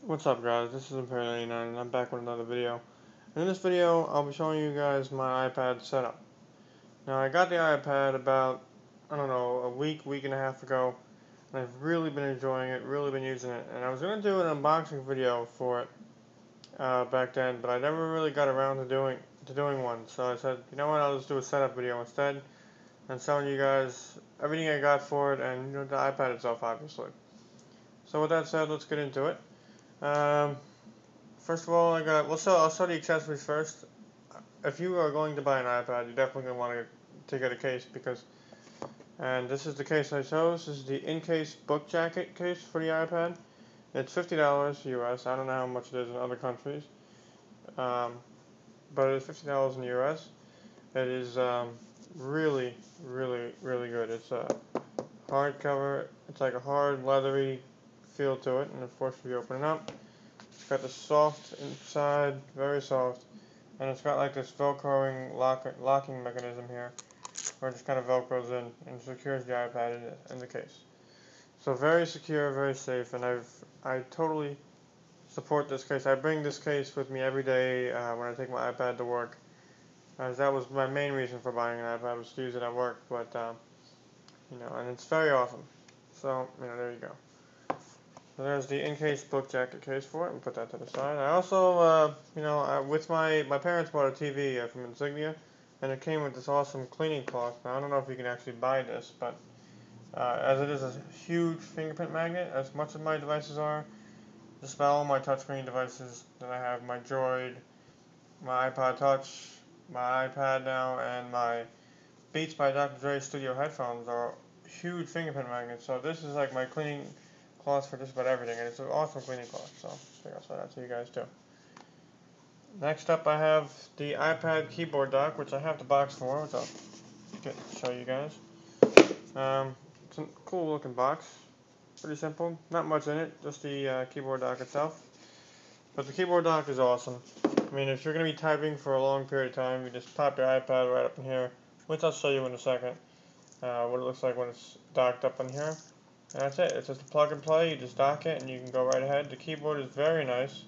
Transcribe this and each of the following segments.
What's up, guys? This is Imperial89 and I'm back with another video. And in this video I'll be showing you guys my iPad setup. Now I got the iPad about, I don't know, a week and a half ago, and I've really been enjoying it, really been using it. And I was going to do an unboxing video for it back then, but I never really got around to doing one. So I said, you know what, I'll just do a setup video instead and showing you guys everything I got for it and the iPad itself, obviously. So with that said, let's get into it. Um, First of all, I'll show the accessories first. If you are going to buy an iPad, you're definitely going to want to get a case and this is the case I chose. This is the in-case book jacket case for the iPad. It's $50 US. I don't know how much it is in other countries, um, but it's $50 in the US. It is really, really good. It's a hardcover. It's like a hard, leathery feel to it, and of course, if you open it up, it's got the soft inside, very soft, and it's got like this velcroing locking mechanism here, where it just kind of velcros in and secures the iPad in the case. So very secure, very safe, and I totally support this case. I bring this case with me every day when I take my iPad to work, as that was my main reason for buying an iPad, was to use it at work. But and it's very awesome. So there you go. So there's the in-case book jacket case for it, and put that to the side. I also, with my parents bought a TV from Insignia, and it came with this awesome cleaning cloth. Now, I don't know if you can actually buy this, but as it is a huge fingerprint magnet, as much as my devices are, just about all my touchscreen devices that I have, my Droid, my iPod Touch, my iPad now, and my Beats by Dr. Dre Studio headphones are huge fingerprint magnets. So this is like my cleaning cloth for just about everything, and it's an awesome cleaning cloth. So I'll show that to you guys too. Next up, I have the iPad keyboard dock, which I have the box for, which I'll show you guys. It's a cool looking box. Pretty simple. Not much in it, just the keyboard dock itself. But the keyboard dock is awesome. I mean, if you're going to be typing for a long period of time, you just pop your iPad right up in here, which I'll show you in a second, what it looks like when it's docked up in here. And that's it. It's just a plug and play. You just dock it and you can go right ahead. The keyboard is very nice.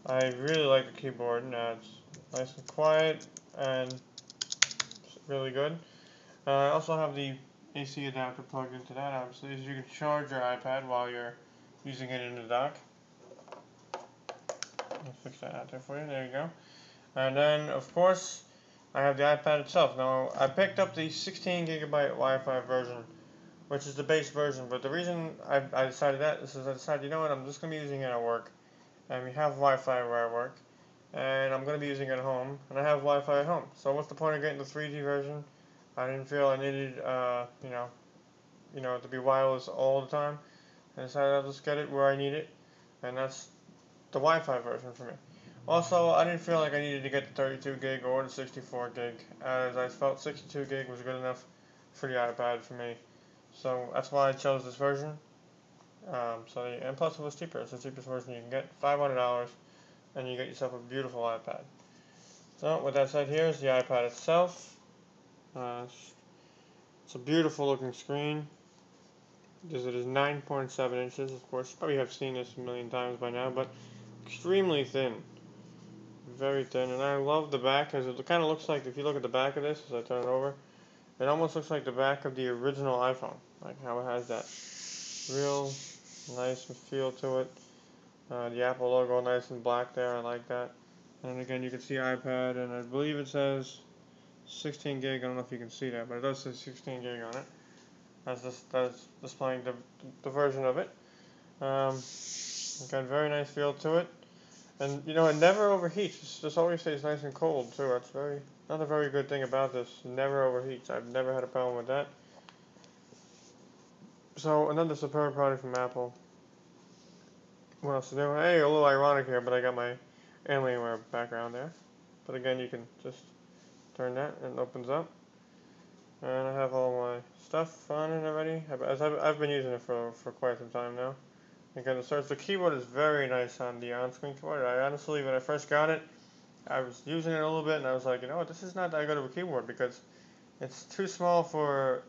I really like the keyboard. It's nice and quiet and really good. I also have the AC adapter plugged into that, obviously, so you can charge your iPad while you're using it in the dock. I'll fix that out there for you. There you go. And then, of course, I have the iPad itself. Now, I picked up the 16 gigabyte Wi-Fi version, which is the base version. But the reason I decided that is I decided, you know what, I'm just going to be using it at work. And we have Wi-Fi where I work. And I'm going to be using it at home. And I have Wi-Fi at home. So what's the point of getting the 3G version? I didn't feel I needed, to be wireless all the time. I decided I'll just get it where I need it. And that's the Wi-Fi version for me. Also, I didn't feel like I needed to get the 32 gig or the 64 gig, as I felt 62 gig was good enough for the iPad for me. So that's why I chose this version. And plus it was cheaper. It's the cheapest version you can get, $500, and you get yourself a beautiful iPad. So with that said, here's the iPad itself. It's a beautiful looking screen. It is 9.7 inches. Of course, you probably have seen this a million times by now, but extremely thin. Very thin, and I love the back, because it kind of looks like, if you look at the back of this as I turn it over, it almost looks like the back of the original iPhone, like how it has that real nice feel to it. The Apple logo nice and black there, I like that. And again, you can see iPad, and I believe it says 16 gig, I don't know if you can see that, but it does say 16 gig on it. That's displaying the version of it. Got a very nice feel to it. And, it never overheats. This always stays nice and cold, too. That's another very good thing about this. It never overheats. I've never had a problem with that. So, another superb product from Apple. What else is there? Hey, a little ironic here, but I got my Alienware background there. But again, you can just turn that and it opens up. And I have all my stuff on it already. I've been using it for quite some time now. Again, the keyboard is very nice on the on-screen keyboard. I honestly, when I first got it, I was using it a little bit, and I was like, you know what, this is not that good of a keyboard, because it's too small to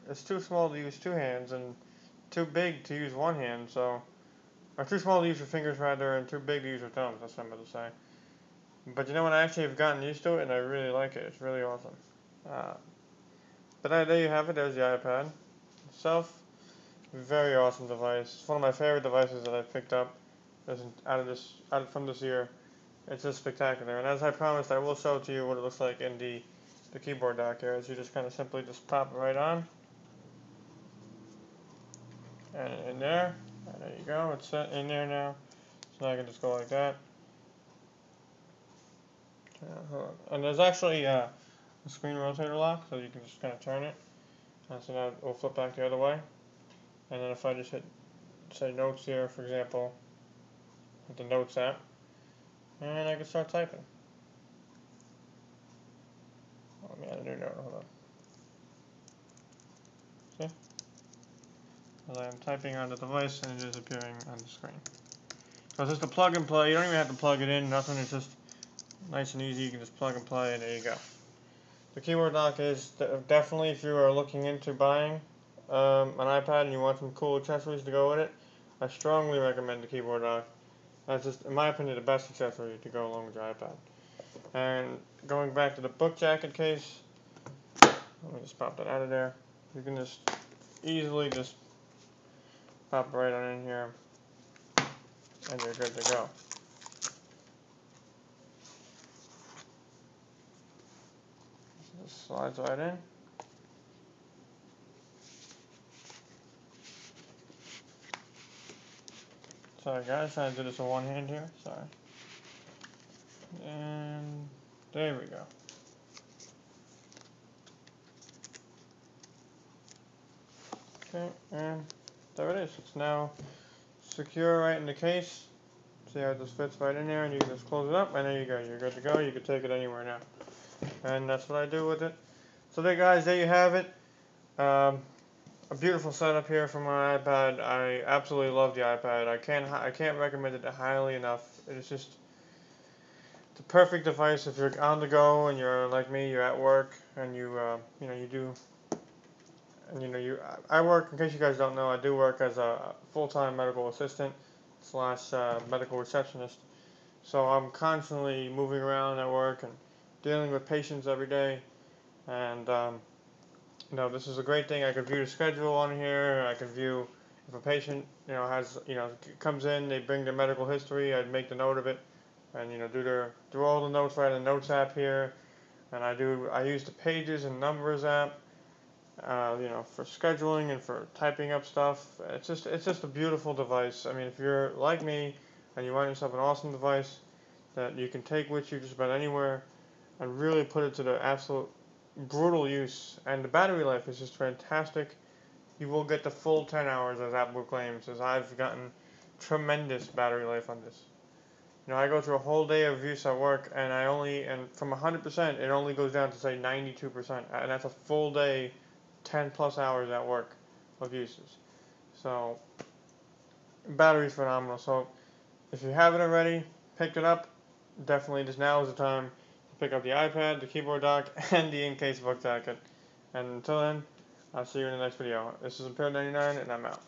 use two hands and too big to use one hand. So or too small to use your fingers rather, and too big to use your thumbs. That's what I'm about to say. But you know what? I actually have gotten used to it, and I really like it. It's really awesome. Uh, but there you have it. There's the iPad itself. Very awesome device. It's one of my favorite devices that I've picked up from this year. It's just spectacular. And as I promised, I will show to you what it looks like in the keyboard dock here. As you just kind of simply just pop it right on, and in there. And there you go. It's set in there now. So now I can just go like that. And there's actually a screen rotator lock, so you can just kind of turn it. And so now it will flip back the other way. And then if I just hit, say, notes here, for example, with the notes app, and I can start typing. Let me add a new note, hold on. See? As I'm typing on the device and it is appearing on the screen. So it's just a plug and play. You don't even have to plug it in, nothing. It's just nice and easy. You can just plug and play, and there you go. The keyboard dock is definitely, if you are looking into buying an iPad and you want some cool accessories to go with it, I strongly recommend the keyboard dock. That's just, in my opinion, the best accessory to go along with your iPad. And going back to the book jacket case, let me just pop that out of there. You can just easily just pop it right on in here, and you're good to go. Just slides right in. Sorry guys, trying to do this with one hand here. Sorry. And there we go. Okay, and there it is. It's now secure right in the case. See how it just fits right in there, and you can just close it up, and there you go. You're good to go. You can take it anywhere now. And that's what I do with it. So there, guys, there you have it. A beautiful setup here for my iPad. I absolutely love the iPad. I can't recommend it highly enough. It's just the perfect device if you're on the go and you're like me. You're at work and you do. And I work. In case you guys don't know, I do work as a full-time medical assistant slash medical receptionist. So I'm constantly moving around at work and dealing with patients every day. And this is a great thing. I can view the schedule on here. I can view if a patient, comes in, they bring their medical history. I'd make the note of it, and do all the notes right in the Notes app here. And I use the Pages and Numbers app, for scheduling and for typing up stuff. It's just a beautiful device. I mean, if you're like me and you want yourself an awesome device that you can take with you just about anywhere and really put it to the absolute brutal use, and the battery life is just fantastic. You will get the full 10 hours as Apple claims, as I've gotten tremendous battery life on this. I go through a whole day of use at work, and from 100%, it only goes down to say 92%, and that's a full day, 10 plus hours at work of uses. So, battery's phenomenal. So, if you haven't already, picked it up, definitely just now is the time to pick up the iPad, the keyboard dock, and the in-case book jacket. And until then, I'll see you in the next video. This is Imperial 99, and I'm out.